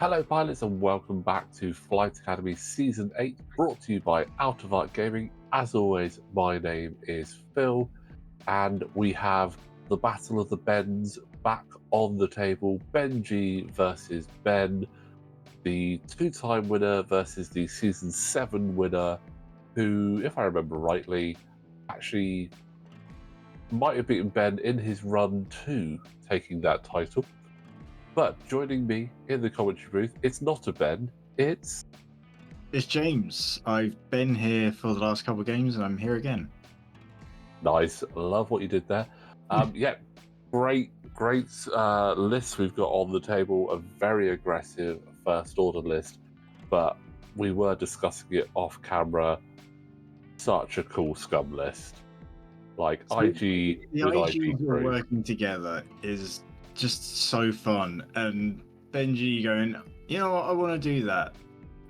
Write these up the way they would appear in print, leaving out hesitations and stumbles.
Hello, pilots, and welcome back to Flight Academy Season 8, brought to you by Out of Arc Gaming. As always, my name is Phil, and we have the Battle of the Bens back on the table. Benji versus Ben, the two-time winner versus the Season 7 winner, who, if I remember rightly, actually might have beaten Ben in his run to taking that title. But joining me in the commentary booth, it's not a Ben, it's James. I've been here for the last couple of games and I'm here again. nice. Love what you did there. Yeah, great list we've got on the table. A very aggressive first order list, but we were discussing it off camera. Such a cool scum list. Like IG The with IGs IG all crew. working together is just so fun. And Benji going, you know what, I want to do that.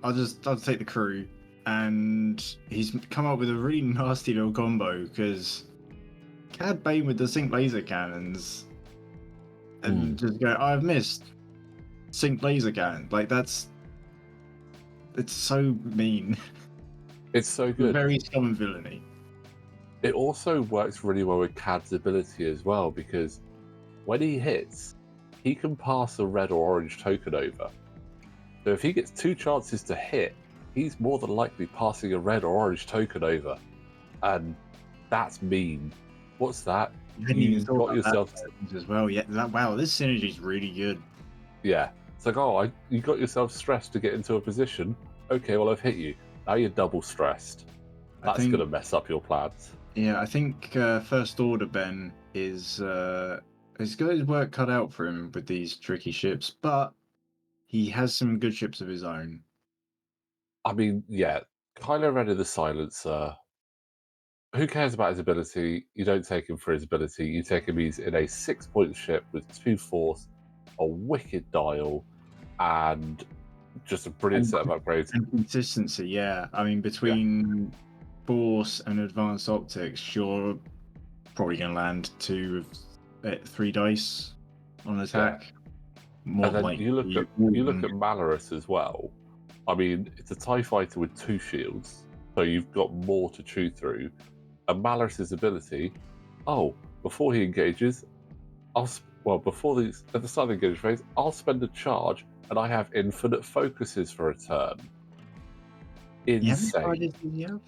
I'll take the crew. And he's come up with a really nasty little combo because Cad Bane with the sync laser cannons and just go, I've missed sync laser cannon. Like it's so mean. It's so good. Very scum and villainy. It also works really well with Cad's ability as well, because when he hits, he can pass a red or orange token over. So if he gets two chances to hit, he's more than likely passing a red or orange token over. And that's mean. What's that? You got yourself as well. Yeah, wow, this synergy is really good. Yeah. It's like, you got yourself stressed to get into a position. Okay, well, I've hit you. Now you're double stressed. That's going to mess up your plans. Yeah, I think First Order Ben he's got his work cut out for him with these tricky ships, but he has some good ships of his own. I mean, yeah, Kylo Ren in the Silencer. Who cares about his ability? You don't take him for his ability. You take him, he's in a 6-point ship with 2 force, a wicked dial, and just a brilliant set of upgrades. And consistency, yeah. I mean, between force and advanced optics, you're probably going to land 3 dice on attack. Yeah. And then you look at Malorus as well. I mean, it's a TIE fighter with 2 shields, so you've got more to chew through. And Malorus's ability, before he engages, at the start of the engagement phase, I'll spend a charge and I have infinite focuses for a turn. Insane. Yeah.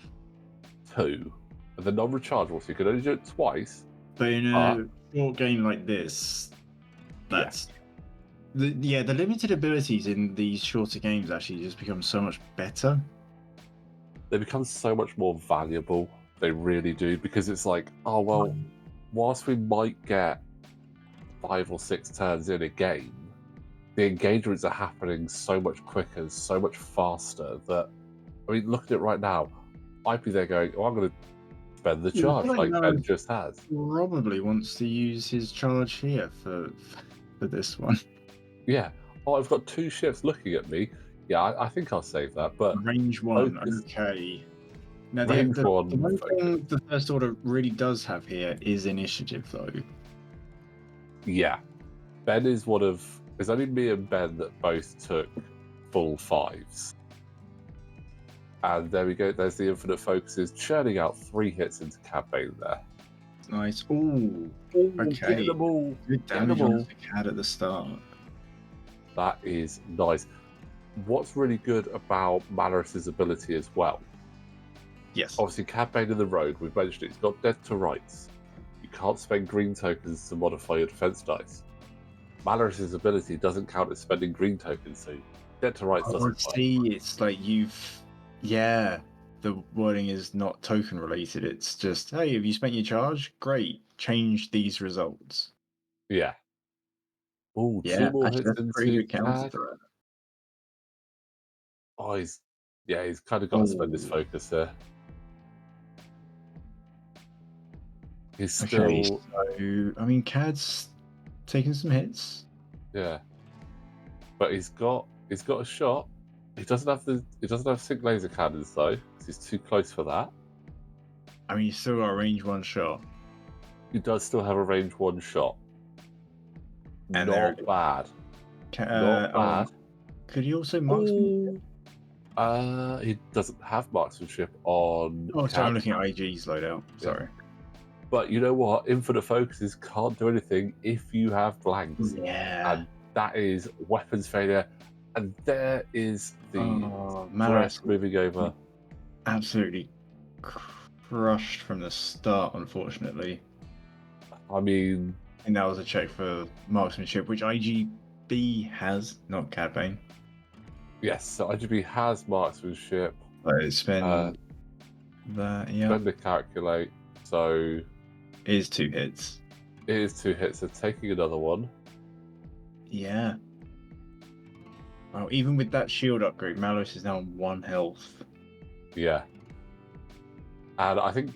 2. And they're non-rechargeable, so you can only do it twice. But in a short game like this, that's the limited abilities in these shorter games actually just become so much better. They become so much more valuable. They really do, because it's like, whilst we might get 5 or 6 turns in a game, the engagements are happening so much quicker, so much faster that, I mean, look at it right now. I'd be there going, I'm going to spend the charge like Ben just has. Probably wants to use his charge here for this one. Yeah. I've got 2 ships looking at me. Yeah, I think I'll save that. But range 1, okay. Now, the one thing the First Order really does have here is initiative, though. Yeah. Ben is there's only me and Ben that both took full 5s. And there we go. There's the infinite focuses, churning out 3 hits into Cad Bane there. Nice. Ooh, okay. Get them all. Good damage on the Cad at the start. That is nice. What's really good about Malorus's ability as well? Yes. Obviously, Cad Bane in the road, we've mentioned it, he's got dead to rights. You can't spend green tokens to modify your defense dice. Malorus's ability doesn't count as spending green tokens, so dead to rights doesn't see, it's like the wording is not token related. It's just, hey, have you spent your charge? Great. Change these results. Yeah. Ooh, 2 more hits into Cad. Oh, he's kind of got to spend his focus there. He's still... I mean, Cad's taking some hits. Yeah. But he's got a shot. He doesn't have sync laser cannons though, because he's too close for that. I mean, he's still got a range 1 shot. He does still have a range 1 shot. And not bad. Not bad. Could he also marksman? He doesn't have marksmanship on Oh, sorry, I'm CAD. looking at IG's loadout. Yeah. Sorry. But you know what? Infinite focuses can't do anything if you have blanks. Yeah. And that is weapons failure. And there is the Oh, threat Malarus moving over. absolutely crushed from the start, unfortunately. I mean, And that was a check for marksmanship, which IGB has, not Cad Bane. yes, so IGB has marksmanship. But it's been that, yeah. Spend to calculate. So It is 2 hits. it is 2 hits, so taking another one. Yeah. Wow, even with that shield upgrade, Malarus is now on 1 health. Yeah. And I think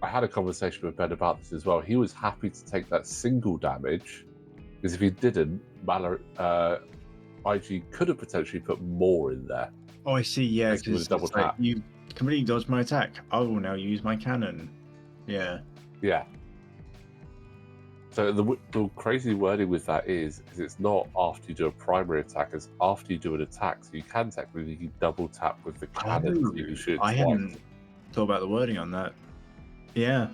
I had a conversation with Ben about this as well. He was happy to take that single damage because if he didn't, IG could have potentially put more in there. Oh, I see, yeah, Basically with because a double like, tap. you completely dodged my attack. I will now use my cannon. Yeah. Yeah. So the crazy wording with that is it's not after you do a primary attack, it's after you do an attack. So you can technically double tap with the cannon so you can shoot I twice. hadn't thought about the wording on that. Yeah.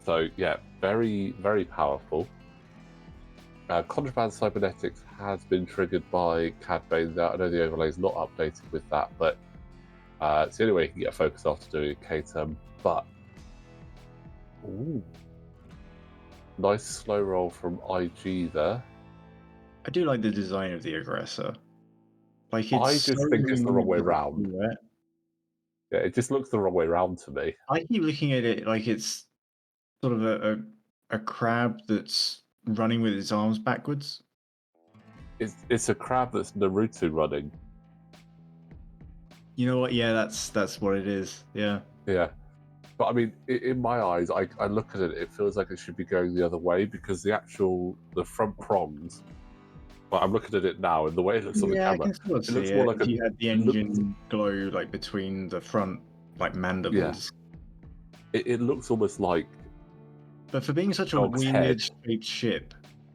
So yeah, very, very powerful. Contraband cybernetics has been triggered by Cad Bane. I know the overlay is not updated with that, but it's the only way you can get a focus after doing a K-term. But ooh, nice slow roll from IG there. I do like the design of the Aggressor. Like, I it's just so think it's the wrong way weird with the round. silhouette. Yeah, it just looks the wrong way round to me. I keep looking at it like it's sort of a crab that's running with its arms backwards. It's a crab that's Naruto running. You know what? Yeah, that's what it is. Yeah. Yeah. But I mean, in my eyes, I look at it, it feels like it should be going the other way because the front prongs, but I'm looking at it now and the way it looks on the Yeah, I camera, can sort of it see looks it. more like If you had the it looks- engine glow like between the front like mandibles. it looks almost like But for being such a dog's head. weird shaped ship,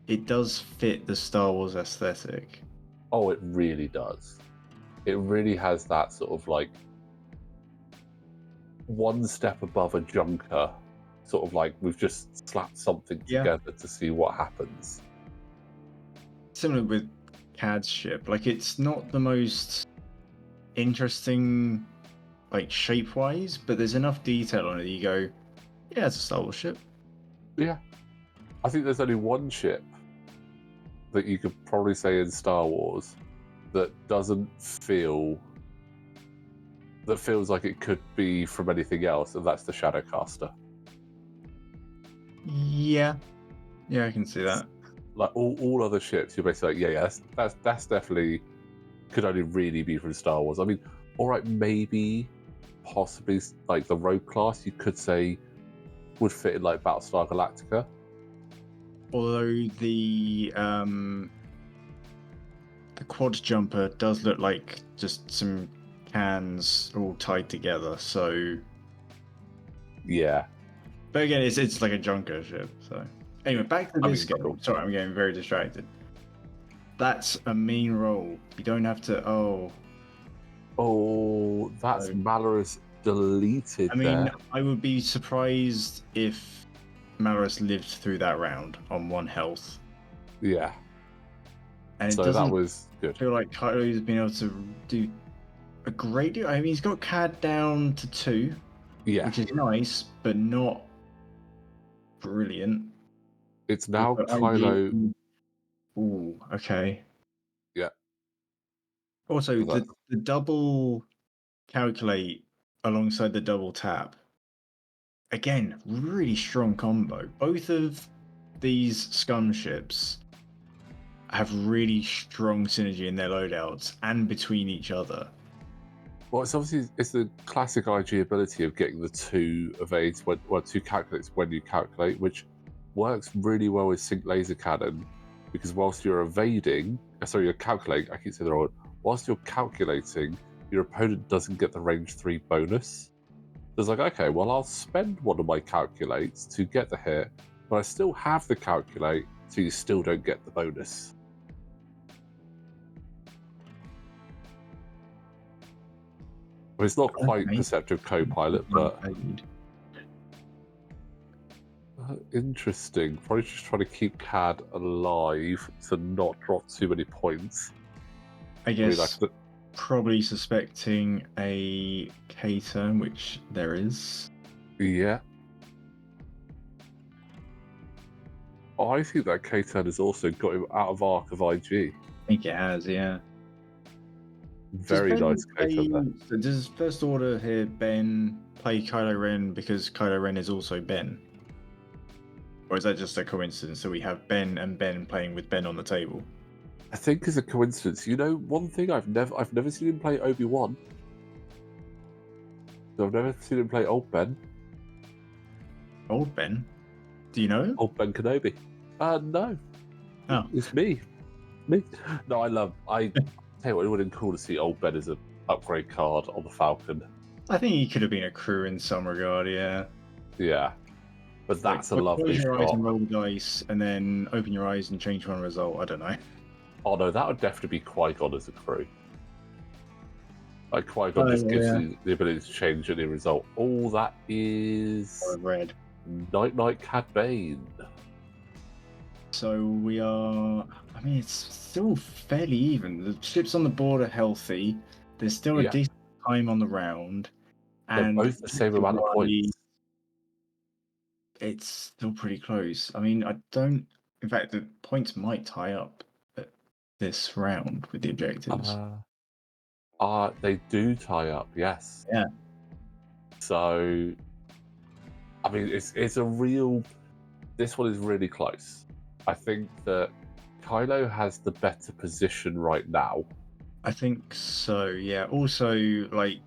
it does fit the Star Wars aesthetic. Oh, it really does. It really has that sort of like one step above a junker, sort of like we've just slapped something Yeah. together to see what happens. Similar with Cad's ship. Like, it's not the most interesting, like, shape wise, but there's enough detail on it that you go, yeah, it's a Star Wars ship. Yeah. I think there's only one ship that you could probably say in Star Wars that feels like it could be from anything else, and that's the Shadowcaster. Yeah. Yeah, I can see that. Like all other ships, you're basically like, yeah, that's definitely could only really be from Star Wars. I mean, all right, maybe, possibly, like the Rogue class, you could say would fit in like Battlestar Galactica. Although the quad jumper does look like just some cans all tied together, so Yeah. but again it's like a junker ship, so anyway, back to this game. cool. Sorry, I'm getting very distracted. That's a mean roll. You don't have to Oh, that's So- Malarus deleted I mean, there. I would be surprised if Malarus lived through that round on 1 health. Yeah. And So it doesn't that was good. feel like Kylo's been able to do a great deal. I mean, he's got CAD down to 2, Yeah. which is nice, but not brilliant. It's now But Kylo. Ooh, okay. Yeah. Also, So the double calculate alongside the double tap. Again, really strong combo. Both of these Scum ships have really strong synergy in their loadouts and between each other. Well, it's the classic IG ability of getting the 2 evades well 2 calculates when you calculate, which works really well with sync laser cannon because whilst you're evading, you're calculating. I keep saying the wrong word. Whilst you're calculating, your opponent doesn't get the range 3 bonus. So it's like, okay, well, I'll spend one of my calculates to get the hit, but I still have the calculate, so you still don't get the bonus. Well, it's not quite Okay. Perceptive Co-Pilot, but Unpaid. interesting. Probably just trying to keep CAD alive to not drop too many points. I I mean, guess probably suspecting a K-turn, which there is. yeah. I think that K-turn has also got him out of arc of IG. I think it has, yeah. Very nice K-turn there. So does First Order here Ben play Kylo Ren because Kylo Ren is also Ben? Or is that just a coincidence that we have Ben and Ben playing with Ben on the table? I think it's a coincidence. You know, one thing I've never seen him play Obi-Wan. So I've never seen him play Old Ben. Old Ben? Do you know him? Old Ben Kenobi. No. Oh. It's me. No, I tell you what, it would have been cool to see Old Ben as an upgrade card on the Falcon. I think he could have been a crew in some regard, yeah. Yeah. But that's a lovely close your eyes shot. and roll the dice, and then open your eyes and change one result. I don't know. Oh no, that would definitely be Qui-Gon as a crew. Like Qui-Gon just gives you the ability to change any result. Oh, that is Red. Night Cad Bane. So we are. I mean, it's still fairly even. The ships on the board are healthy. There's still a decent time on the round, They're and both the same amount of points. It's still pretty close. I mean, I don't. In fact, the points might tie up at this round with the objectives. They do tie up, yes. Yeah. So, I mean, it's a real. This one is really close. I think that Kylo has the better position right now. I think so. Yeah. Also, like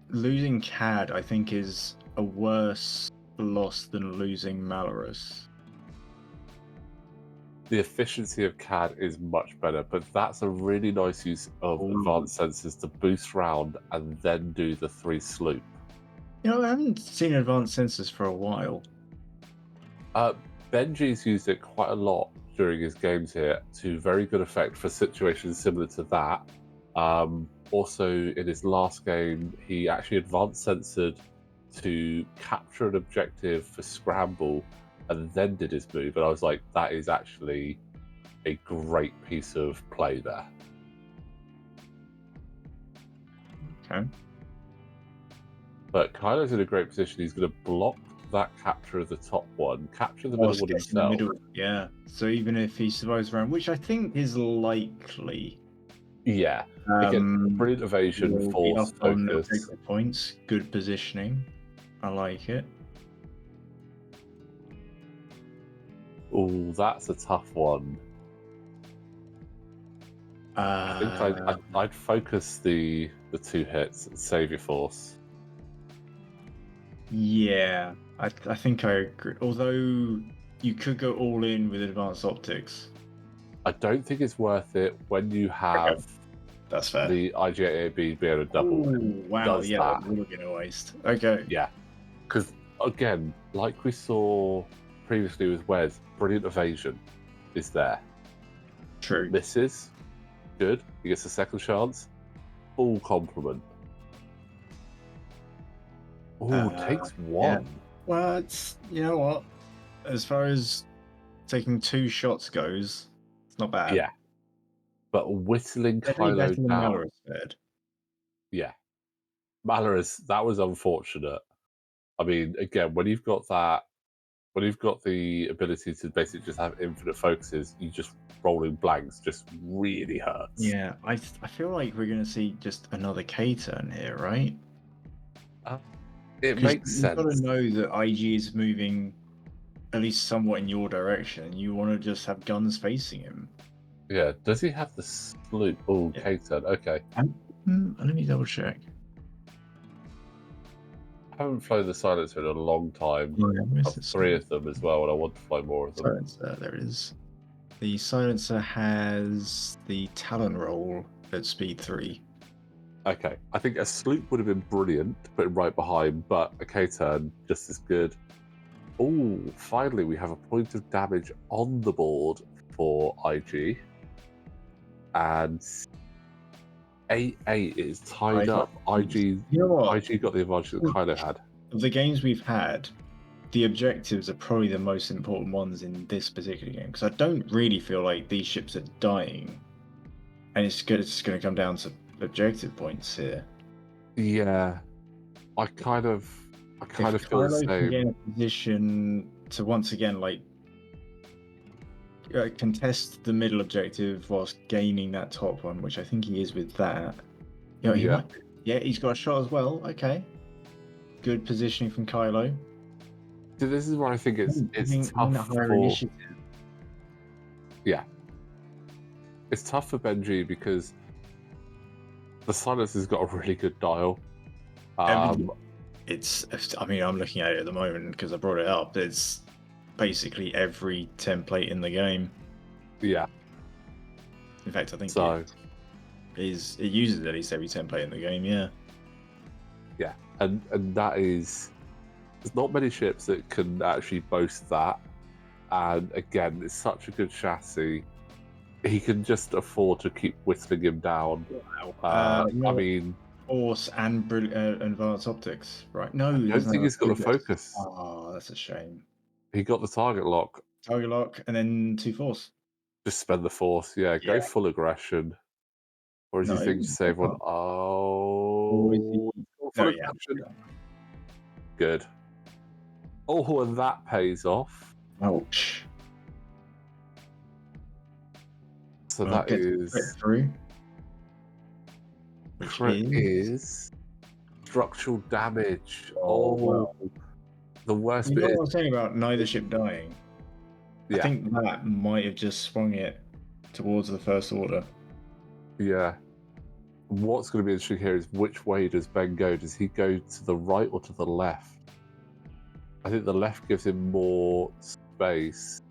losing Cad, I think is a worse loss than losing Malorus. The efficiency of CAD is much better, but that's a really nice use of advanced sensors to boost round and then do the 3 sloop. You know, I haven't seen advanced sensors for a while. Benji's used it quite a lot during his games here to very good effect for situations similar to that. Also, in his last game, he actually advanced censored to capture an objective for scramble and then did his move, and I was like, that is actually a great piece of play there. Okay. But Kylo's in a great position. He's going to block that capture of the top one, capture the middle one himself. Yeah. So even if he survives around, which I think is likely. Yeah. Again, brilliant evasion, force, focus. Points, good positioning. I like it. Oh, that's a tough one. I think I'd focus the 2 hits and save your force. Yeah, I think I agree. Although you could go all in with advanced optics. I don't think it's worth it when you have that's fair. The IG-8AB be able to double. Wow, yeah, that would have been a waste. Okay. Yeah, because again, like we saw previously with Wes, brilliant evasion is there. True. Misses, good. He gets a second chance. Full compliment. Oh, takes 1. Yeah. Well, it's, you know what? As far as taking 2 shots goes, it's not bad. Yeah. But whittling Kylo down. Yeah. Malorus, that was unfortunate. I mean, again, when you've got the ability to basically just have infinite focuses, you just rolling blanks just really hurts. Yeah, I feel like we're going to see just another K-turn here, right? It makes sense. You've got to know that IG is moving at least somewhat in your direction. You want to just have guns facing him. Yeah, does he have the sloop? Oh, yeah. K-turn, okay. Let me double check. I haven't flown the Silencer in a long time. I've 3 of them as well, and I want to fly more of them. Silencer, there it is. The Silencer has the Talon roll at speed 3. Okay, I think a sloop would have been brilliant to put him right behind, but a K-turn just as good. Oh, finally we have a point of damage on the board for IG. And 8-8 is tied I- up. IG You know what? IG got the advantage that Kylo had. Of the games we've had, the objectives are probably the most important ones in this particular game because I don't really feel like these ships are dying, and it's going to come down to objective points here. Yeah, I kind of If feel the Kylo can get same. in a position to once again contest the middle objective whilst gaining that top one, which I think he is with that. You know, he Yeah. might. Yeah, he's got a shot as well. Okay, good positioning from Kylo. So this is where I think it's Having tough a higher for initiative. it's tough for Benji because the silencer's got a really good dial. It's. I mean, I'm looking at it at the moment because I brought it up. It's basically every template in the game. Yeah. In fact, I think So it uses at least every template in the game. Yeah. yeah, and that is there's not many ships that can actually boast that. And again, it's such a good chassis. He can just afford to keep whistling him down. I mean, Force and advanced optics, right? No, I don't think he's got the focus. Oh, that's a shame. He got the target lock. Target lock and then 2 force. Just spend the force. Yeah, go Yeah. full aggression. Or is No, he thinking to save one? Or is he- Full No, yeah. aggression. Good. Oh, and that pays off. Ouch. So Well, that get is through. Which crit is structural damage. Oh, well. The worst You bit know is what I'm saying about neither ship dying? I yeah, think that might have just swung it towards the first order. yeah. What's going to be interesting here is which way does Ben go? Does he go to the right or to the left? I think the left gives him more space.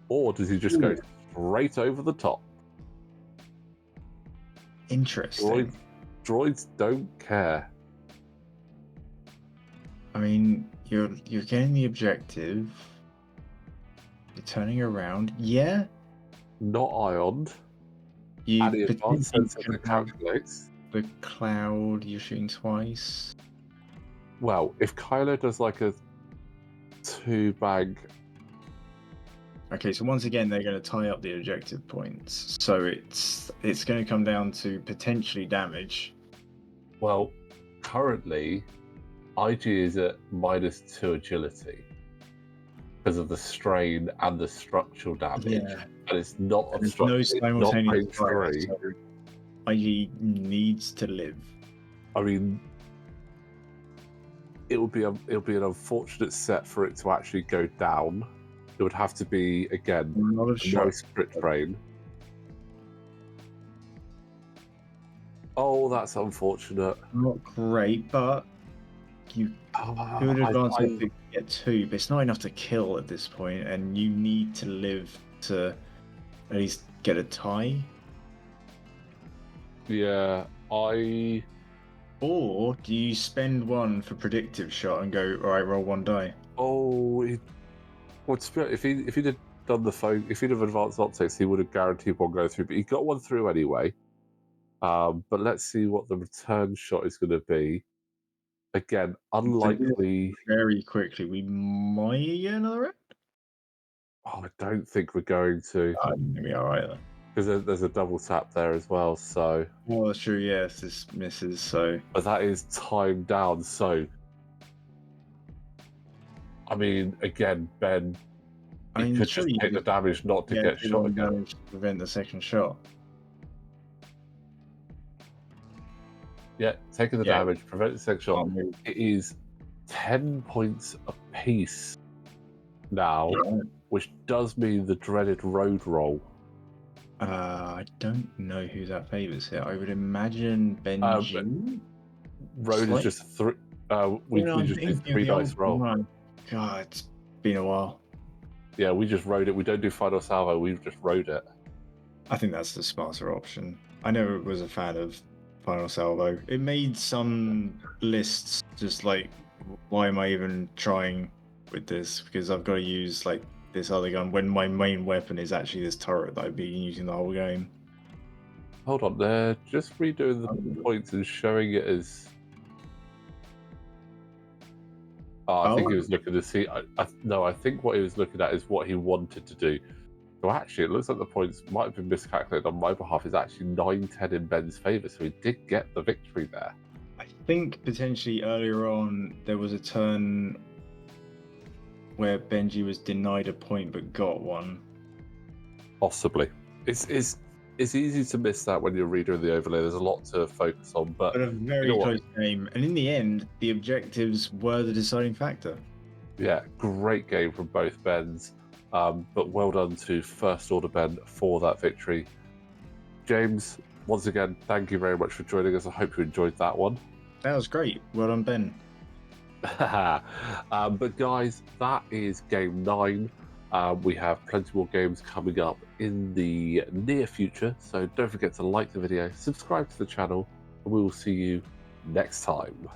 Or does he just go straight over the top? Interesting. Droids don't care. I mean, you're getting the objective. You're turning around. Yeah. Not ioned. You And the advanced potentially sensor could that have calculates. the cloud. You're shooting twice. Well, if Kylo does like a 2-bag. Okay, so once again, they're going to tie up the objective points. So it's going to come down to potentially damage. Well, currently, IG is at -2 agility because of the strain and the structural damage. Yeah. And it's not There's obstructed. no It's not simultaneous range fire, 3. so IG needs to live. I mean, it would be an unfortunate set for it to actually go down. It would have to be again Not a a shot. nice crit train. Oh, that's unfortunate. Not great, but you could advance to get 2, but it's not enough to kill at this point, and you need to live to at least get a tie. Yeah, Or do you spend 1 for predictive shot and go, all right, roll 1 die? Oh, if he'd have done the phone, if he'd have advanced optics, he would have guaranteed 1 go through. But he got 1 through anyway. But let's see what the return shot is going to be. Again, unlikely. Very quickly, we might get another round. Oh, I don't think we're going to. Maybe all right then. Because there's a double tap there as well. So. Well, that's true. Yes, this misses. So. But that is timed down. So. I mean, again, Ben. He could just take the damage not to get shot again. Damage to prevent the second shot. Yeah, taking the damage, prevent the second shot. It is 10 points apiece now, which does mean the dreaded road roll. I don't know who that favours here. I would imagine Benji. Road is just 3. We just do 3 dice roll. Oh, God, it's been a while. Yeah, we just rode it. We don't do final salvo. We just rode it. I think that's the smarter option. I never was a fan of final salvo. It made some lists just like, why am I even trying with this? Because I've got to use like this other gun when my main weapon is actually this turret that I've been using the whole game. Hold on, they're just redoing the Oh. points and showing it as. Oh, I think he Oh. was looking to see. No, I think what he was looking at is what he wanted to do. So actually, it looks like the points might have been miscalculated on my behalf. It's actually 9-10 in Ben's favour, so he did get the victory there. I think potentially earlier on there was a turn where Benji was denied a point but got one. Possibly. It's easy to miss that when you're redoing the overlay. There's a lot to focus on, but But a very you know what? close game. And in the end, the objectives were the deciding factor. Yeah, great game from both Bens. But well done to First Order Ben for that victory. James, once again, thank you very much for joining us. I hope you enjoyed that one. That was great. Well done, Ben. But guys, that is game 9. We have plenty more games coming up in the near future, so don't forget to like the video, subscribe to the channel, and we will see you next time.